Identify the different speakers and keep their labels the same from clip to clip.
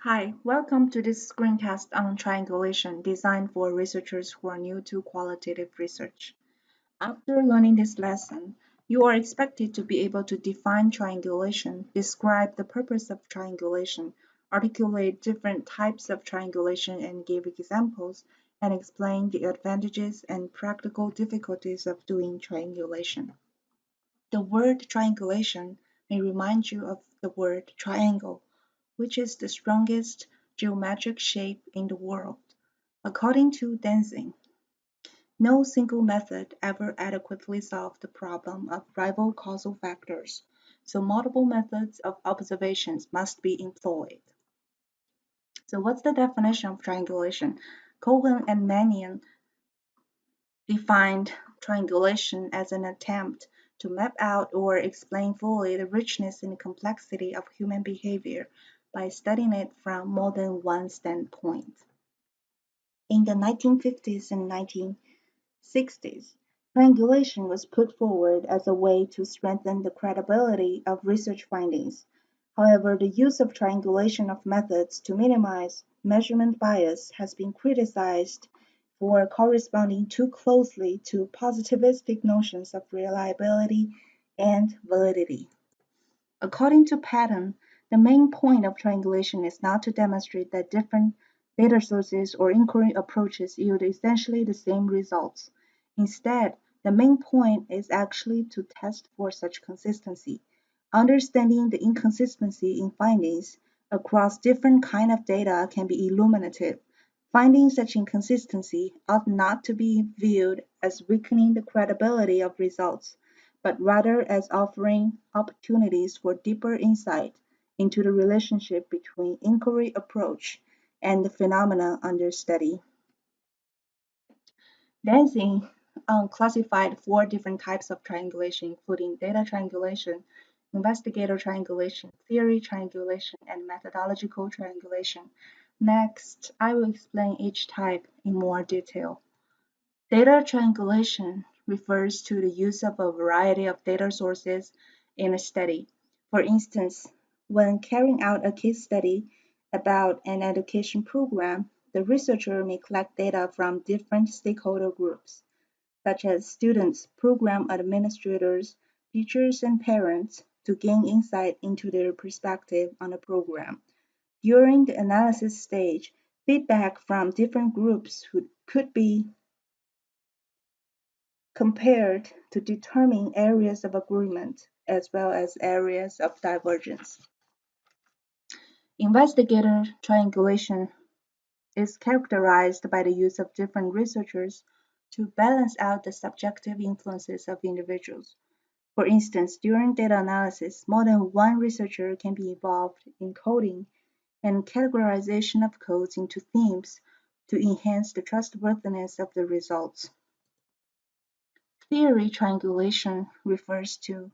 Speaker 1: Hi, welcome to this screencast on triangulation designed for researchers who are new to qualitative research. After learning this lesson, you are expected to be able to define triangulation, describe the purpose of triangulation, articulate different types of triangulation and give examples, and explain the advantages and practical difficulties of doing triangulation. The word triangulation may remind you of the word triangle, which is the strongest geometric shape in the world. According to Dancing, no single method ever adequately solved the problem of rival causal factors, so multiple methods of observations must be employed. So what's the definition of triangulation? Cohen and Mannion defined triangulation as an attempt to map out or explain fully the richness and complexity of human behavior by studying it from more than one standpoint. In the 1950s and 1960s, triangulation was put forward as a way to strengthen the credibility of research findings. However, the use of triangulation of methods to minimize measurement bias has been criticized for corresponding too closely to positivistic notions of reliability and validity. According to Patton, the main point of triangulation is not to demonstrate that different data sources or inquiry approaches yield essentially the same results. Instead, the main point is actually to test for such consistency. Understanding the inconsistency in findings across different kind of data can be illuminative. Finding such inconsistency ought not to be viewed as weakening the credibility of results, but rather as offering opportunities for deeper insight into the relationship between inquiry approach and the phenomena under study. Dancing classified four different types of triangulation, including data triangulation, investigator triangulation, theory triangulation, and methodological triangulation. Next, I will explain each type in more detail. Data triangulation refers to the use of a variety of data sources in a study. For instance, when carrying out a case study about an education program, the researcher may collect data from different stakeholder groups, such as students, program administrators, teachers, and parents, to gain insight into their perspective on the program. During the analysis stage, feedback from different groups could be compared to determine areas of agreement as well as areas of divergence. Investigator triangulation is characterized by the use of different researchers to balance out the subjective influences of individuals. For instance, during data analysis, more than one researcher can be involved in coding and categorization of codes into themes to enhance the trustworthiness of the results. Theory triangulation refers to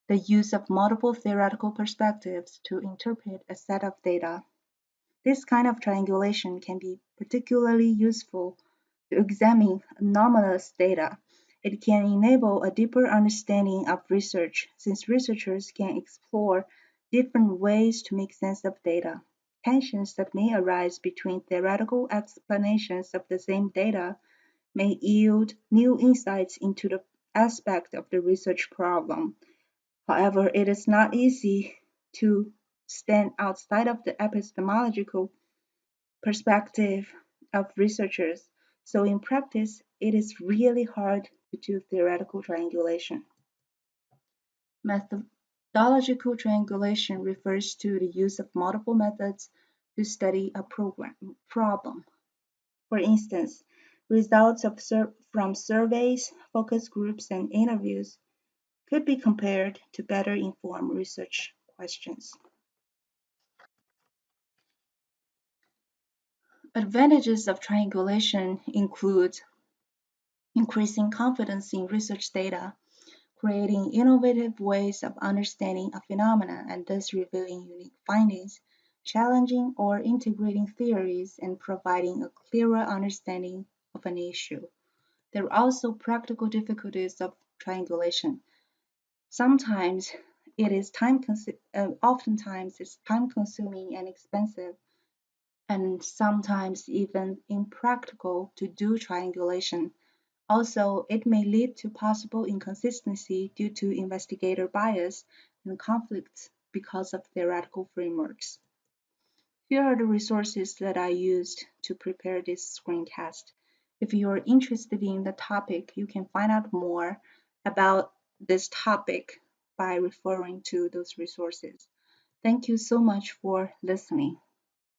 Speaker 1: the use of multiple theoretical perspectives to interpret a set of data. This kind of triangulation can be particularly useful to examine anomalous data. It can enable a deeper understanding of research since researchers can explore different ways to make sense of data. Tensions that may arise between theoretical explanations of the same data may yield new insights into the aspect of the research problem. However, it is not easy to stand outside of the epistemological perspective of researchers, so in practice, it is really hard to do theoretical triangulation. Methodological triangulation refers to the use of multiple methods to study a problem. For instance, results from surveys, focus groups, and interviews could be compared to better inform research questions. Advantages of triangulation include increasing confidence in research data, creating innovative ways of understanding a phenomena and thus revealing unique findings, challenging or integrating theories, and providing a clearer understanding of an issue. There are also practical difficulties of triangulation. Sometimes oftentimes it's time consuming and expensive, and sometimes even impractical to do triangulation. Also, it may lead to possible inconsistency due to investigator bias and conflicts because of theoretical frameworks. Here are the resources that I used to prepare this screencast. If you are interested in the topic, you can find out more about this topic by referring to those resources. Thank you so much for listening.